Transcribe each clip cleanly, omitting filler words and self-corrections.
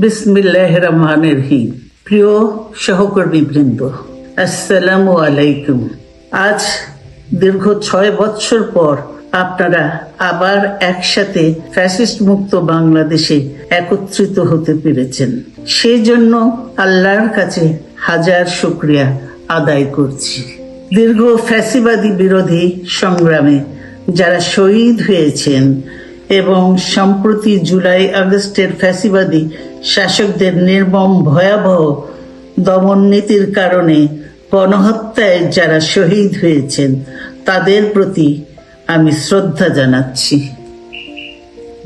বিসমিল্লাহির রহমানির রহিম। প্রিয় সহকর্মী বৃন্দ, আসসালামু আলাইকুম। আজ দীর্ঘ 6 বছর পর আপনারা আবার একসাথে ফ্যাসিস্ট মুক্ত বাংলাদেশে একত্রিত হতে পেরেছেন। সেই জন্য আল্লাহর কাছে হাজার শুকরিয়া আদায় করছি। দীর্ঘ ফ্যাসিবাদী বিরোধী সংগ্রামে যারা শহীদ হয়েছেন এবং সম্প্রতি জুলাই আগস্টের ফ্যাসিবাদী শাসকদের নির্মম ভয়াবহ দমন নীতির কারণে গণহত্যায় যারা শহীদ হয়েছেন তাদের প্রতি আমি শ্রদ্ধা জানাচ্ছি।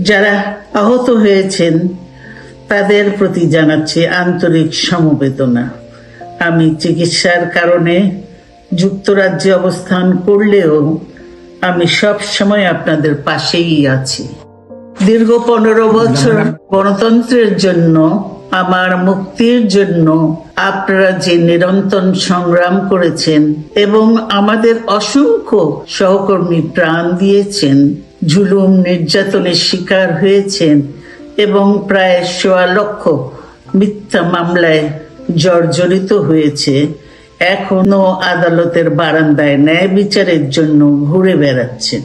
যারা আহত হয়েছেন তাদের প্রতি জানাচ্ছি আন্তরিক সমবেদনা। আমি চিকিৎসার কারণে যুক্তরাজ্যে অবস্থান করলেও আমি সব সময় আপনাদের পাশেই আছি। দীর্ঘ 15 বছর গণতন্ত্রের জন্য, আমার মুক্তির জন্য আপনারা যে নিরন্তর সংগ্রাম করেছেন এবং আমাদের অসংখ্য সহকর্মী প্রাণ দিয়েছেন, জুলুম নির্যাতনের শিকার হয়েছেন এবং প্রায় 1.25 লক্ষ মিথ্যা মামলায় জর্জরিত হয়েছে, এখনো আদালতের বারান্দায় ন্যায় বিচারের জন্য ঘুরে বেড়াচ্ছেন।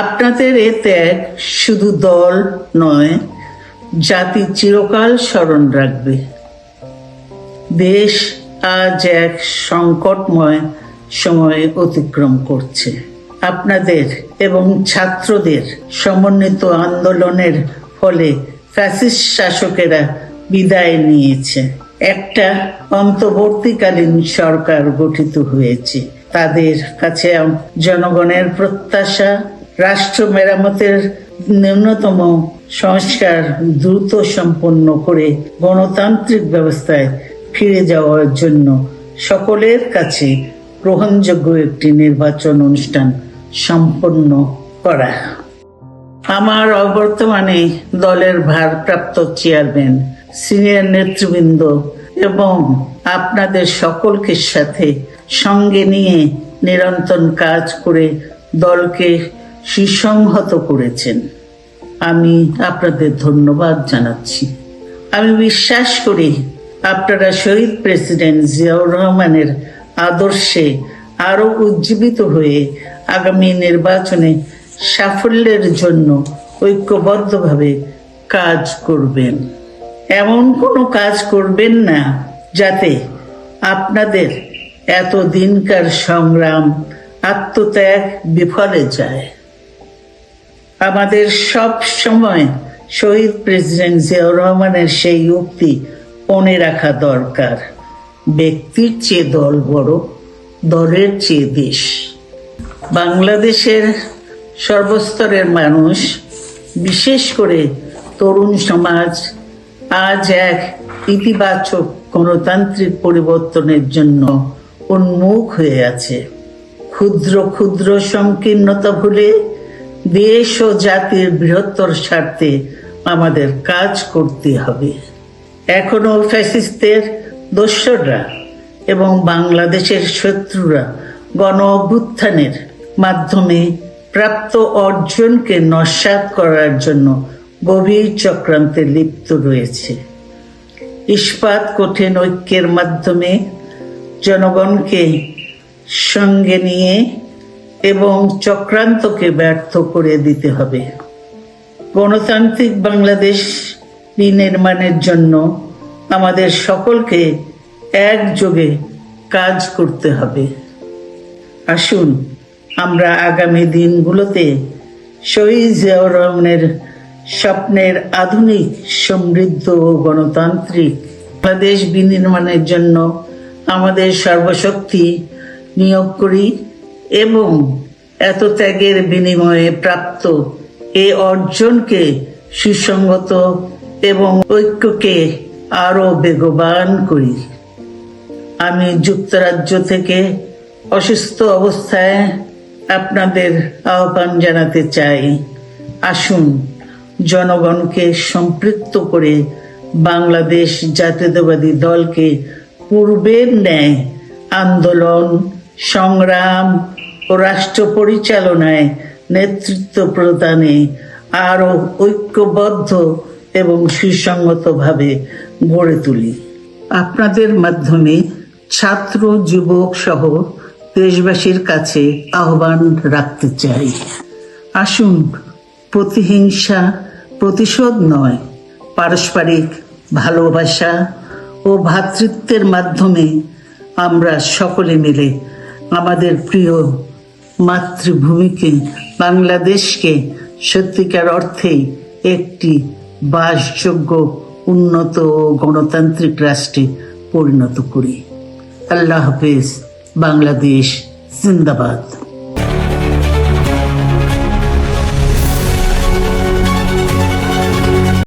আপনাদের এ ত্যাগ শুধু দল নয়, জাতি চিরকাল স্মরণ রাখবে। দেশ আজ এক সংকটময় সময়ে অতিক্রম করছে। আপনাদের এবং ছাত্রদের সমন্বিত আন্দোলনের ফলে ফ্যাসিস্ট শাসকেরা বিদায় নিয়েছে। একটা অন্তর্বর্তীকালীন সরকার গঠিত হয়েছে। তাদের কাছে জনগণের প্রত্যাশা রাষ্ট্র মেরামতের ন্যূনতম সংস্কার দ্রুত সম্পন্ন করে গণতান্ত্রিক ব্যবস্থায় ফিরে যাওয়ার জন্য সকলের কাছে গ্রহণযোগ্য একটি নির্বাচন অনুষ্ঠান সম্পন্ন করা। আমার অবর্তমানে দলের ভারপ্রাপ্ত চেয়ারম্যান, সিনিয়র নেতৃবৃন্দ এবং আপনাদের সকলকে সাথে সঙ্গে নিয়ে নিরন্তর কাজ করে দলকে সুসংহত করেছেন। আমি আপনাদের ধন্যবাদ জানাচ্ছি। আমি বিশ্বাস করি আপনারা শহীদ প্রেসিডেন্ট জিয়াউর রহমানের আদর্শে আরো উজ্জীবিত হয়ে আগামী নির্বাচনে সাফল্যের জন্য ঐক্যবদ্ধভাবে কাজ করবেন। এমন কোনো কাজ করবেন না যাতে আপনাদের এত দিনকার সংগ্রাম, আত্মত্যাগ বিফলে যায়। আমাদের সব সময় শহীদ প্রেসিডেন্ট জিয়াউর রহমানের সেই উক্তি মনে রাখা দরকার, ব্যক্তির চেয়ে দল বড়, দলের চেয়ে দেশ। বাংলাদেশের সর্বস্তরের মানুষ, বিশেষ করে তরুণ সমাজ আজ এক ইতিবাচক গণতান্ত্রিক পরিবর্তনের জন্য উন্মুখ হয়ে আছে। ক্ষুদ্র ক্ষুদ্র সংকীর্ণতা ভুলে দেশ ও জাতির বৃহত্তর স্বার্থে আমাদের কাজ করতে হবে। এখনো ফ্যাসিস্টদের দোসররা এবং বাংলাদেশের শত্রুরা গণ অভ্যুত্থানের মাধ্যমে প্রাপ্ত অর্জনকে নস্যাৎ করার জন্য গভীর চক্রান্তে লিপ্ত রয়েছে। ইস্পাত কঠিন ঐক্যের মাধ্যমে জনগণকে সঙ্গে নিয়ে এবং চক্রান্তকে ব্যর্থ করে দিতে হবে। গণতান্ত্রিক বাংলাদেশ বিনির্মাণের জন্য আমাদের সকলকে একযোগে কাজ করতে হবে। আসুন আমরা আগামী দিনগুলোতে শহীদ জিয়াউর রহমানের স্বপ্নের আধুনিক, সমৃদ্ধ ও গণতান্ত্রিক বাংলাদেশ বিনির্মাণের জন্য আমাদের সর্বশক্তি নিয়োগ করি এবং এত ত্যাগের বিনিময়ে প্রাপ্ত এই অর্জনকে সুসংগত এবং ঐক্যকে আরো বেগবান করি। আমি যুক্তরাজ্য থেকে অসুস্থ অবস্থায় আপনাদের আহ্বান জানাতে চাই। আসুন জনগণকে সম্পৃক্ত করে বাংলাদেশ জাতীয়তাবাদী দলকে পূর্বের ন্যায় আন্দোলন, সংগ্রাম ও রাষ্ট্র পরিচালনায় নেতৃত্ব প্রদানে আরো ঐক্যবদ্ধ এবং সুসংগতভাবে গড়ে তুলি। আপনাদের মাধ্যমে ছাত্র, যুবক সহ দেশবাসীর কাছে আহ্বান রাখতে চাই, আসুন প্রতিহিংসা, প্রতিশোধ নয়, পারস্পরিক ভালোবাসা ও ভ্রাতৃত্বের মাধ্যমে আমরা সকলে মিলে আমাদের প্রিয় মাতৃভূমিকে, বাংলাদেশকে সত্যিকার অর্থেই একটি বাসযোগ্য, উন্নত ও গণতান্ত্রিক রাষ্ট্রে পরিণত করি। আল্লাহ হাফেজ। বাংলাদেশ জিন্দাবাদ।